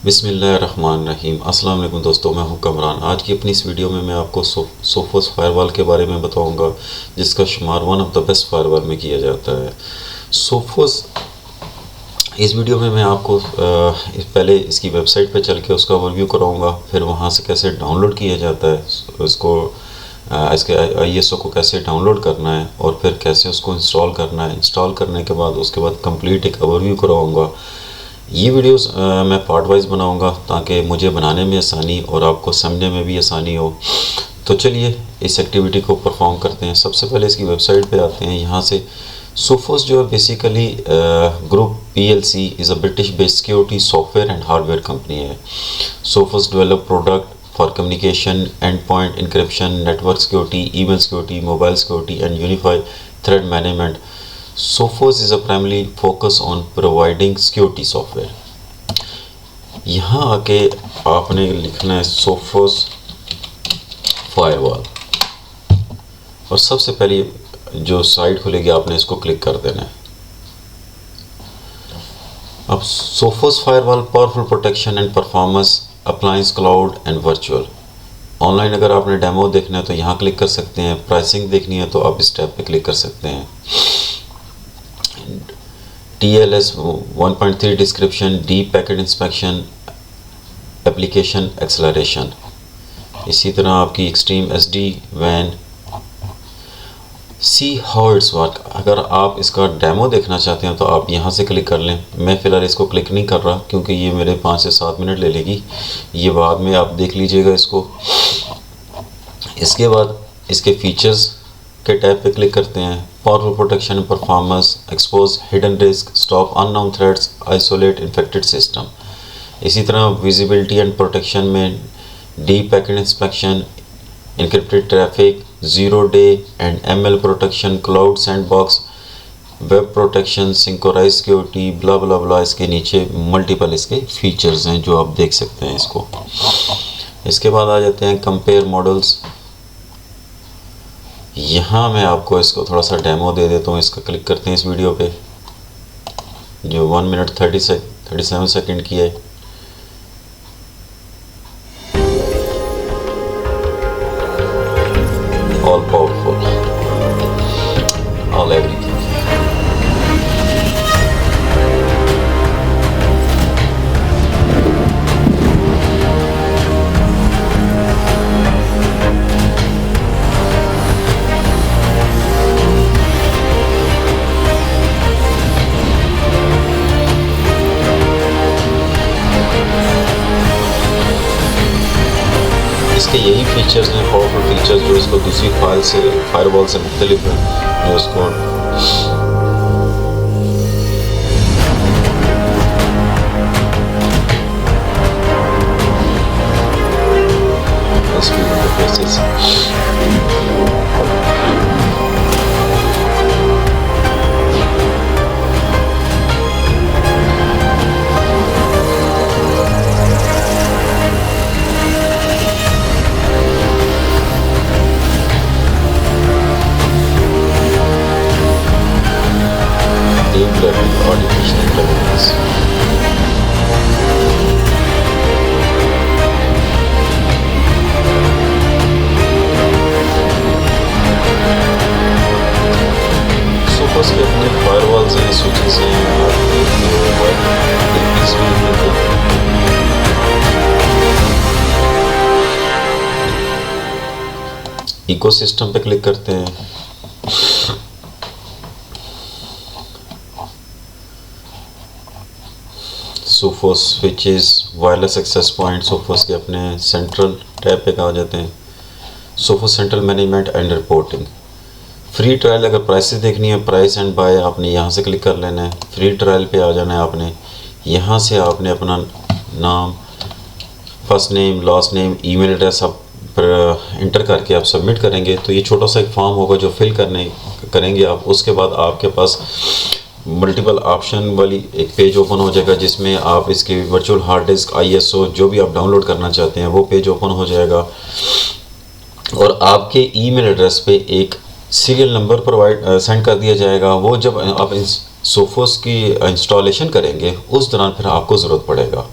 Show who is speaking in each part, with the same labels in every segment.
Speaker 1: बिस्मिल्लाहिर्रहमानिर्रहीम। अस्सलाम वालेकुम दोस्तों, मैं हूं कमरान। आज की अपनी इस वीडियो में मैं आपको सोफोस फायरवॉल के बारे में बताऊंगा, जिसका शुमार one of the best firewall में किया जाता है। सोफोस इस वीडियो में मैं आपको पहले इसकी वेबसाइट पे चल के उसका ओवरव्यू कराऊंगा, फिर वहां से कैसे डाउनलोड किया जाता है इसको, इसके ISO को कैसे डाउनलोड करना है और फिर कैसे उसको इंस्टॉल करना है। इंस्टॉल करने के बाद उसके बाद कंप्लीट एक ओवरव्यू कराऊंगा। ये वीडियोस मैं पार्ट वाइज बनाऊंगा ताकि मुझे बनाने में आसानी और आपको समझने में भी आसानी हो। तो चलिए इस एक्टिविटी को परफॉर्म करते हैं। सबसे पहले इसकी वेबसाइट पे आते हैं। यहाँ से सोफोस जो है basically group PLC is a British based security software and hardware company है। Sophos develop product for communication, endpoint encryption, network security, email security, mobile security and unified threat management. Sophos is a primarily focus on providing security software. यहाँ आके आपने लिखना है Sophos Firewall और सबसे पहले जो साइट खुलेगी आपने इसको क्लिक कर देना है। अब Sophos Firewall powerful protection and performance appliance cloud and virtual. Online अगर आपने डेमो देखना है तो यहाँ क्लिक कर सकते हैं। प्राइसिंग देखनी है तो आप इस टैब पे क्लिक कर सकते हैं। TLS 1.3 description, deep packet inspection, application acceleration. इसी तरह आपकी एक्सट्रीम SD वैन, सी हाउ इट्स वर्क। अगर आप इसका डेमो देखना चाहते हैं तो आप यहाँ से क्लिक कर लें। मैं फ़िलहाल इसको क्लिक नहीं कर रहा क्योंकि ये मेरे 5 से 7 मिनट ले लेगी। ये बाद में आप देख लीजिएगा इसको। इसके बाद इसके फीचर्स के टैब पे क्लिक करते हैं। Powerful protection, performance, expose hidden risk, stop unknown threats, isolate infected system. इसी तरह विजिबिलिटी एंड प्रोटेक्शन में deep packet inspection, encrypted traffic, zero day and ML protection, cloud sandbox, web protection, synchronize security, blah blah blah. इसके नीचे multiple इसके features हैं जो आप देख सकते हैं इसको। इसके बाद आ जाते हैं कंपेयर मॉडल्स। यहाँ मैं आपको इसको थोड़ा सा डेमो दे देता हूँ। इसका क्लिक करते हैं इस वीडियो पे जो 1 मिनट 37 सेकंड की है। All powerful, all everything. इसके यही फीचर्स हैं, पावरफुल फीचर्स जो इसको दूसरी फायरवॉल से मुख्तलिफ हैं, जो इसको artificial intelligence. सोफोस के अपने फायरवॉल्स हैं, स्विचेस हैं, इकोसिस्टम पे क्लिक करते हैं। Sophos switches, wireless access point, Sophos के अपने सेंट्रल टैब पे आ जाते हैं। Sophos central management and reporting. Free trial, अगर प्राइसेस देखनी है, प्राइस एंड बाय, आपने यहाँ से क्लिक कर लेना है। फ्री ट्रायल पे आ जाना है आपने। यहाँ से आपने अपना नाम, first name, last name, email address आप इंटर करके आप सबमिट करेंगे तो ये छोटा सा एक फॉर्म होगा जो फिल करेंगे आप। उसके बाद आपके पास मल्टीपल ऑप्शन वाली एक पेज ओपन हो जाएगा जिसमें आप इसके वर्चुअल हार्ड डिस्क, ISO जो भी आप डाउनलोड करना चाहते हैं वो पेज ओपन हो जाएगा और आपके ईमेल एड्रेस पे एक सीरियल नंबर सेंड कर दिया जाएगा। वो जब आप सोफोस की इंस्टॉलेशन करेंगे उस दौरान फिर आपको ज़रूरत पड़ेगा।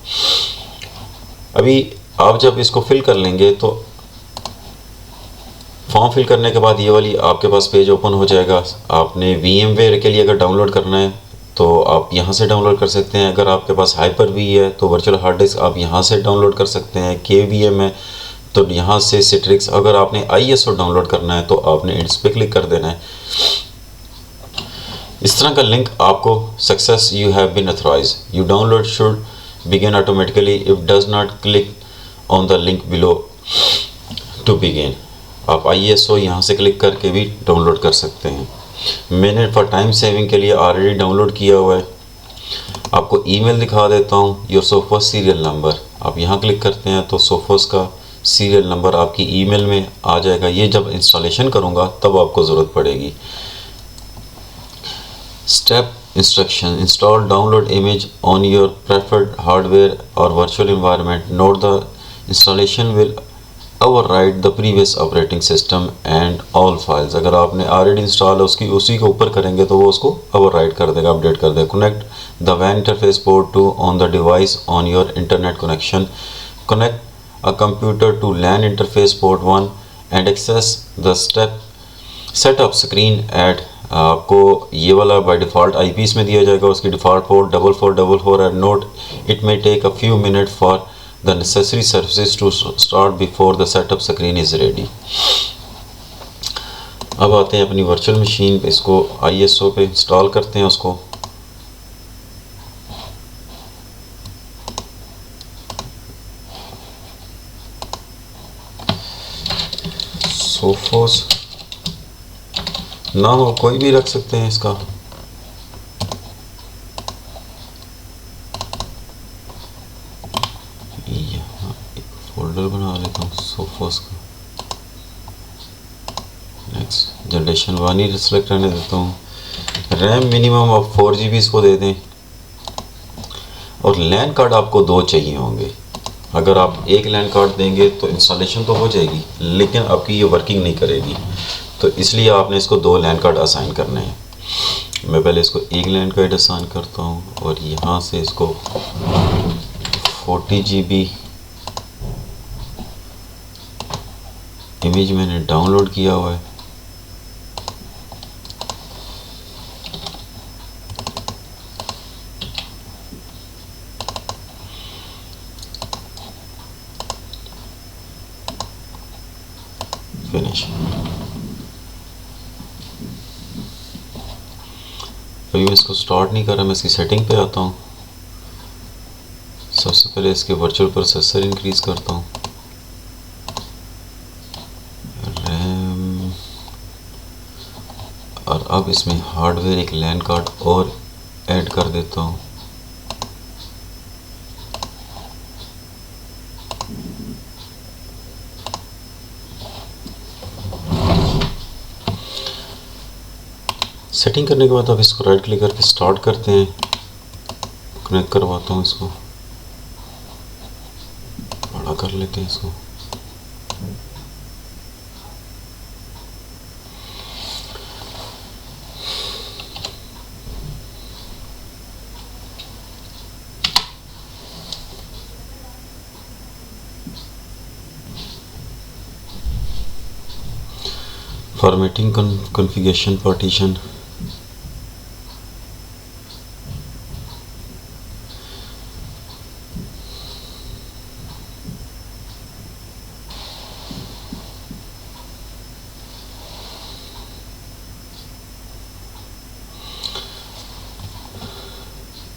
Speaker 1: अभी आप जब इसको फिल कर लेंगे तो फॉर्म फिल करने के बाद ये वाली आपके पास पेज ओपन हो जाएगा। आपने VMware के लिए अगर डाउनलोड करना है तो आप यहाँ से डाउनलोड कर सकते हैं। अगर आपके पास Hyper-V है तो वर्चुअल हार्ड डिस्क आप यहाँ से डाउनलोड कर सकते हैं। KVM है तो यहाँ से Citrix। अगर आपने ISO डाउनलोड करना है तो आपने इस पर क्लिक कर देना है। इस तरह का लिंक आपको success you have been authorise, you download should begin automatically if does not click on the link below to begin. आप ISO यहाँ से क्लिक करके भी डाउनलोड कर सकते हैं। मैंने फॉर टाइम सेविंग के लिए ऑलरेडी डाउनलोड किया हुआ है। आपको ईमेल दिखा देता हूँ। योर सोफोस सीरियल नंबर, आप यहाँ क्लिक करते हैं तो सोफोस का सीरियल नंबर आपकी ईमेल में आ जाएगा। ये जब इंस्टॉलेशन करूँगा तब आपको ज़रूरत पड़ेगी। Step instruction, install download image on your preferred hardware और virtual environment. Note the installation will override the previous operating system and all files। अगर आपने ऑलरेडी इंस्टॉल है उसी के ऊपर करेंगे तो वो उसको override कर देगा, अपडेट कर देगा। Connect the WAN interface port to on the device on your internet connection। connect a computer to LAN interface port 1 and access the setup screen at आपको ये वाला बाय डिफ़ॉल्ट IPs में दिया जाएगा। उसकी डिफ़ॉल्ट पोर्ट 4444 है। Note it may take a few minute for the necessary services to start before the setup screen is ready। अब आते हैं अपनी वर्चुअल मशीन पे, इसको ISO पे इंस्टॉल करते हैं उसको। सोफोस नाम आप कोई भी रख सकते हैं इसका। फोल्डर बना लेता हूँ सोफोस का। नेक्स्ट जनरेशन 1 ही सेलेक्ट करने देता हूँ। रैम मिनिमम आप 4 GB इसको दे दें और लैन कार्ड आपको 2 चाहिए होंगे। अगर आप एक लैन कार्ड देंगे तो इंस्टॉलेशन तो हो जाएगी लेकिन आपकी ये वर्किंग नहीं करेगी, तो इसलिए आपने इसको 2 लैन कार्ड असाइन करने हैं। मैं पहले इसको एक लैन कार्ड असाइन करता हूँ और यहाँ से इसको 40 GB इमेज मैंने डाउनलोड किया हुआ है। फिनिश। अभी मैं इसको स्टार्ट नहीं कर रहा, मैं इसकी सेटिंग पे आता हूँ। सबसे पहले इसके वर्चुअल प्रोसेसर इंक्रीज करता हूँ, रैम, और अब इसमें हार्डवेयर एक लैन कार्ड और ऐड कर देता हूँ। सेटिंग करने के बाद आप इसको राइट क्लिक करके स्टार्ट करते हैं। कनेक्ट करवाता हूँ, इसको बड़ा कर लेते हैं इसको। Formatting configuration partition,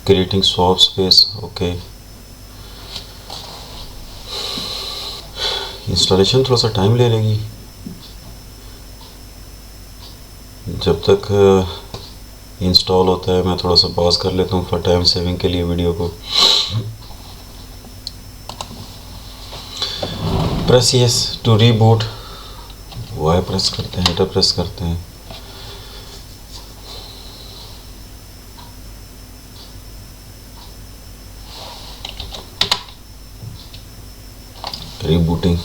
Speaker 1: creating swap space, okay. Installation थोड़ा सा टाइम ले लेगी। जब तक इंस्टॉल होता है मैं थोड़ा सा पॉज कर लेता हूँ फॉर टाइम सेविंग के लिए वीडियो को। Press yes to reboot, Y press करते हैं, एंटर प्रेस करते हैं। रीबूटिंग,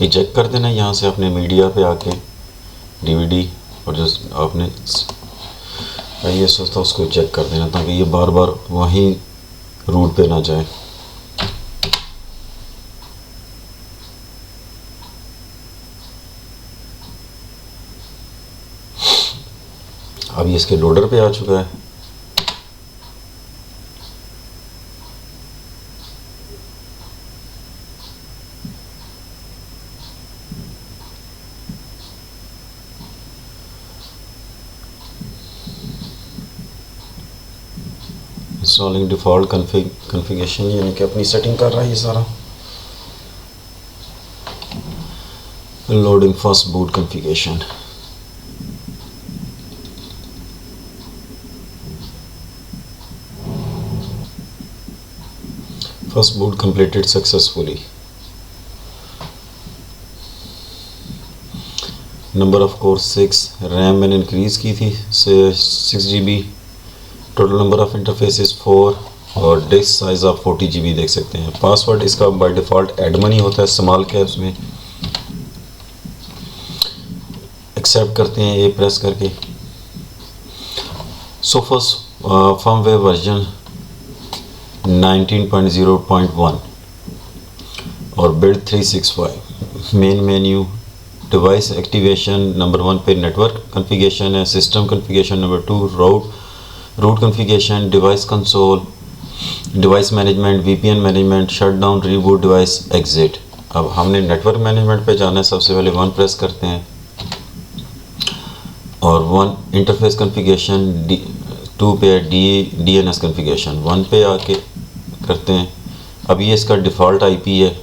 Speaker 1: इजेक्ट कर देना यहाँ से अपने मीडिया पे आके, डीवीडी, और जो आपने ये सोचता उसको इजेक्ट कर देना ताकि ये बार बार वहीं रूट पे ना जाए। अब ये इसके लोडर पे आ चुका है। इंस्टॉलिंग डिफ़ॉल्ट कॉन्फ़िगरेशन, यानी कि अपनी सेटिंग कर रहा है ये सारा। Loading first boot configuration. First boot completed successfully. Number of core 6, RAM मैंने इंक्रीज़ की थी 6 GB, total number of interfaces 4, और डिस्क साइज़ आप 40 GB देख सकते हैं। पासवर्ड इसका बाय डिफ़ॉल्ट एडमन ही होता है स्मॉल कैप्स में। एक्सेप्ट करते हैं, ये प्रेस करके। सोफोस फर्मवेयर वर्जन 19.0.1 और build 365। Main menu, device activation number 1 पे नेटवर्क कॉन्फ़िगरेशन है, system configuration number 2 route configuration, device console, device management, VPN management, shutdown, reboot, device exit. अब हमने नेटवर्क मैनेजमेंट पे जाना है। सबसे पहले 1 प्रेस करते हैं और 1 इंटरफेस कॉन्फ़िगरेशन, 2 पे डीएनएस कॉन्फ़िगरेशन, 1 पे आके करते हैं। अब ये इसका डिफ़ॉल्ट आईपी है।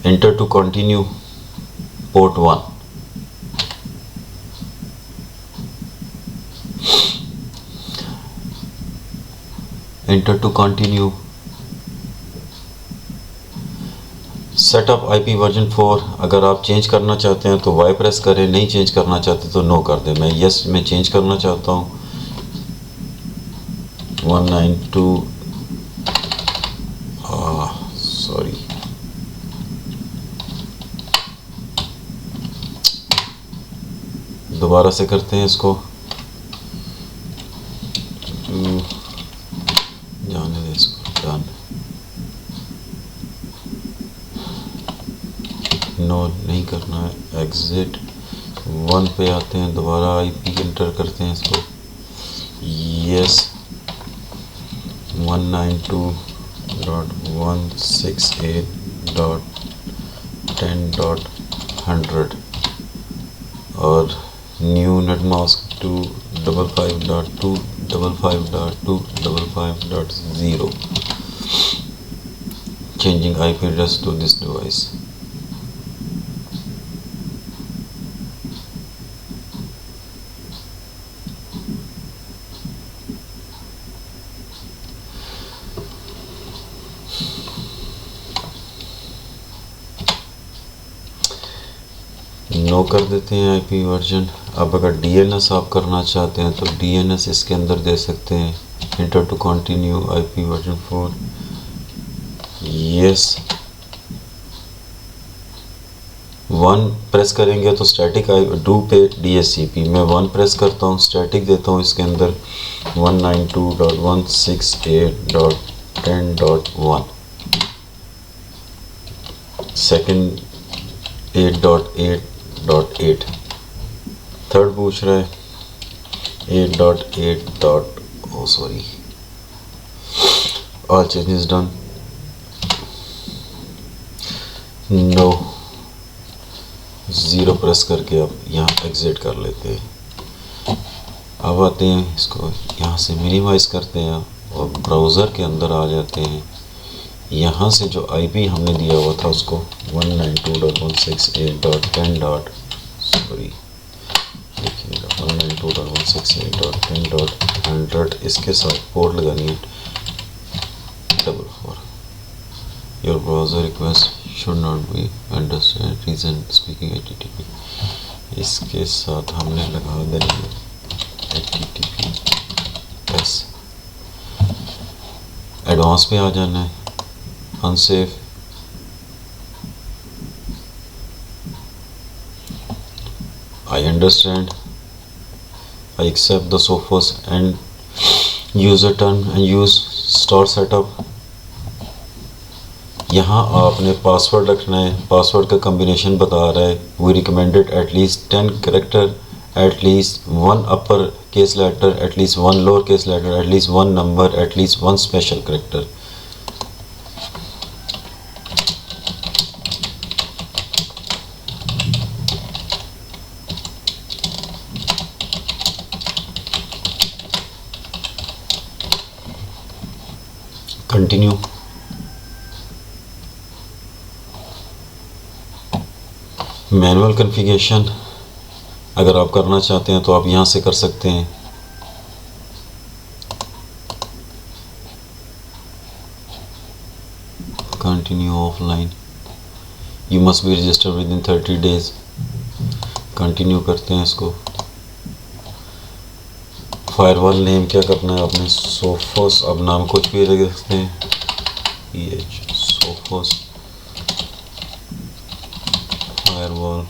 Speaker 1: Enter to continue, port 1। Enter to continue, setup IP version 4। अगर आप चेंज करना चाहते हैं तो वाई प्रेस करें, नहीं चेंज करना चाहते तो नो कर दें। मैं यस में चेंज करना चाहता हूँ। 192 सॉरी, दोबारा से करते हैं इसको। जाने दे इसको, डन। नो नहीं करना है, एग्जिट। 1 पे आते हैं, दोबारा आईपी एंटर करते हैं इसको। यस 192.168.10.100 और new netmask 255.255.255.0, changing IP address to this device. No कर देते हैं आईपी वर्जन। अब अगर डीएनएस आप करना चाहते हैं तो डीएनएस इसके अंदर दे सकते हैं। Enter to continue, IP version 4, yes. 1 press करेंगे तो स्टैटिक डू पे डीएचसीपी। मैं 1 प्रेस करता हूँ, स्टैटिक देता हूँ इसके अंदर 192.168.10.1, सेकंड 8.8.8, थर्ड पूछ रहा है 8.8. oh sorry, all changes done, no 0 press करके अब यहाँ एग्जिट कर लेते हैं। अब आते हैं, इसको यहाँ से मिनिमाइज़ करते हैं और ब्राउज़र के अंदर आ जाते हैं। यहाँ से जो आईपी हमने दिया हुआ था उसको 192.168.10. सॉरी, देखिएगा 192.168.10.100 इसके साथ पोर्ट लगानी है 444। Your browser request should not be understand reason speaking HTTP। इसके साथ हमने लगा देनी है HTTPS। एडवांस पे आ जाना है, unsafe, I understand. I accept the Sophos and user term and use start setup. यहाँ आपने पासवर्ड रखना है, पासवर्ड का कम्बिनेशन बता रहा है. We recommended at least 10 character, at least 1 upper case letter, at least 1 lower case letter, at least 1 number, at least 1 special character. Continue. Manual configuration अगर आप करना चाहते हैं तो आप यहाँ से कर सकते हैं. Continue offline. You must be registered with in 30 days. Continue करते हैं इसको. फायरवॉल नेम क्या करना है आपने? सोफोस. अब नाम कुछ भी रख सकते हैं. सोफोस फायरवॉल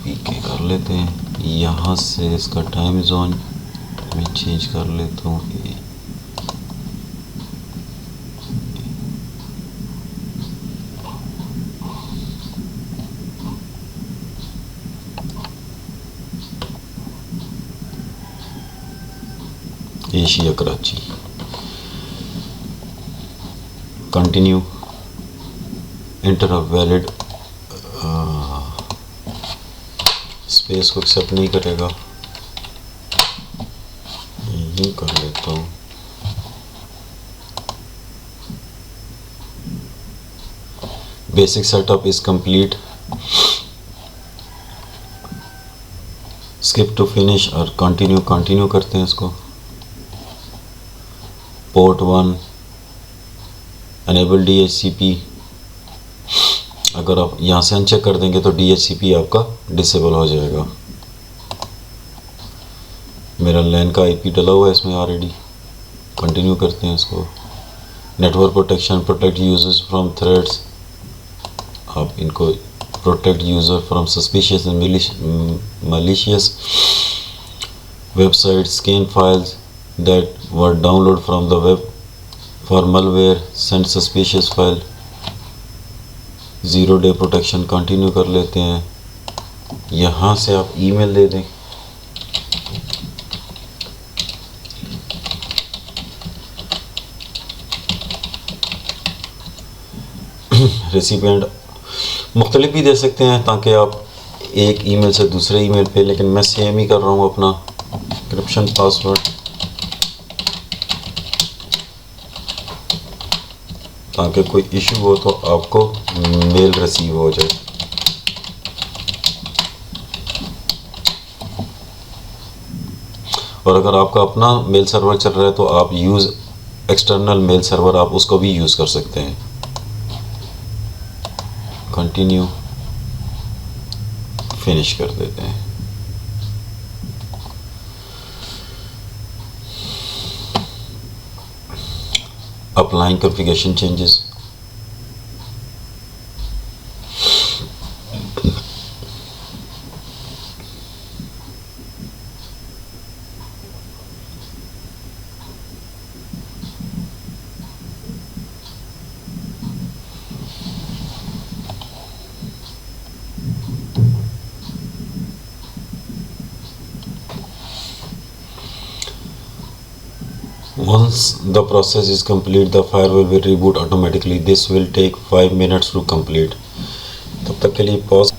Speaker 1: पीके कर लेते हैं. यहाँ से इसका टाइम जोन मैं चेंज कर लेता हूँ. Asia Karachi. Continue. Enter a valid. Space को एक्सेप्ट नहीं करेगा. यूँ कर लेता हूँ. Basic setup is complete. Skip to finish और कंटिन्यू. कंटिन्यू करते हैं इसको. Port 1 enable DHCP. अगर आप यहाँ से अनचेक कर देंगे तो DHCP आपका डिसेबल हो जाएगा. मेरा लैन का IP डला हुआ है इसमें ऑलरेडी. कंटिन्यू करते हैं इसको. Network protection. Protect users from threads. आप इनको protect user from suspicious and malicious websites. Scan files that were downloaded from the web for malware. Send suspicious file. 0 day protection. Continue कर लेते हैं. यहाँ से आप ईमेल दे दें. रेसिपिएंट मुख्तलिफ भी दे सकते हैं ताकि आप एक ईमेल से दूसरे ईमेल पे, लेकिन मैं सेम ही कर रहा हूँ अपना एन्क्रिप्शन पासवर्ड ताकि कोई इशू हो तो आपको मेल रिसीव हो जाए. और अगर आपका अपना मेल सर्वर चल रहा है तो आप यूज़ एक्सटर्नल मेल सर्वर, आप उसको भी यूज़ कर सकते हैं. कंटिन्यू. फिनिश कर देते हैं. Applying configuration changes. Once the process is complete, the firewall will reboot automatically. This will take 5 minutes to complete. तब तक के लिए pause.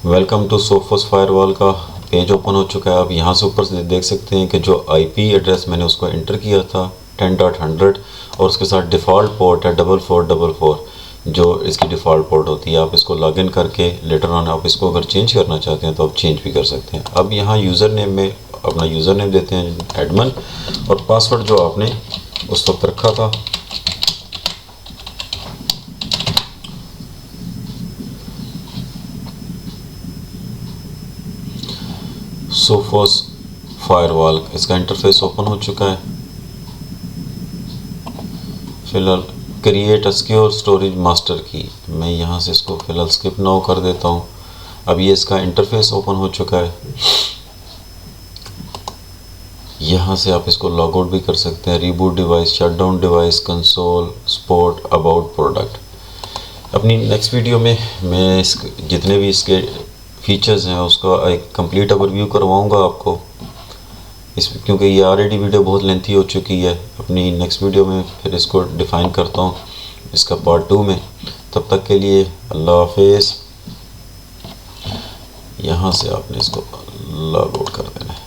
Speaker 1: Welcome to Sophos firewall का पेज ओपन हो चुका है. आप यहाँ से ऊपर से देख सकते हैं कि जो IP एड्रेस मैंने उसको एंटर किया था 10.100 और उसके साथ डिफ़ॉल्ट पोर्ट है 4444 जो इसकी डिफ़ॉल्ट पोर्ट होती है. आप इसको लॉगिन करके लेटर ऑन आप इसको अगर चेंज करना चाहते हैं तो आप चेंज भी कर सकते हैं. अब यहाँ यूज़र नेम में अपना यूज़र नेम देते हैं एडमिन और पासवर्ड जो आपने उस वक्त रखा था सोफोस फायरवॉल. इसका इंटरफेस ओपन हो चुका है. फिलहाल create a secure storage master की मैं यहाँ से इसको फ़िलहाल स्किप नाउ कर देता हूँ. अब ये इसका इंटरफेस ओपन हो चुका है। यहाँ से आप इसको लॉग आउट भी कर सकते हैं, reboot device, shutdown device, console, sport, about product. अपनी नेक्स्ट वीडियो में मैं जितने भी इसके फीचर्स हैं उसका एक कंप्लीट ओवरव्यू करवाऊँगा आपको, क्योंकि ये ऑलरेडी वीडियो बहुत लेंथी हो चुकी है। अपनी नेक्स्ट वीडियो में फिर इसको डिफ़ाइन करता हूँ इसका पार्ट 2 में। तब तक के लिए अल्लाह हाफिज़। यहाँ से आपने इसको लॉग आउट कर देना है।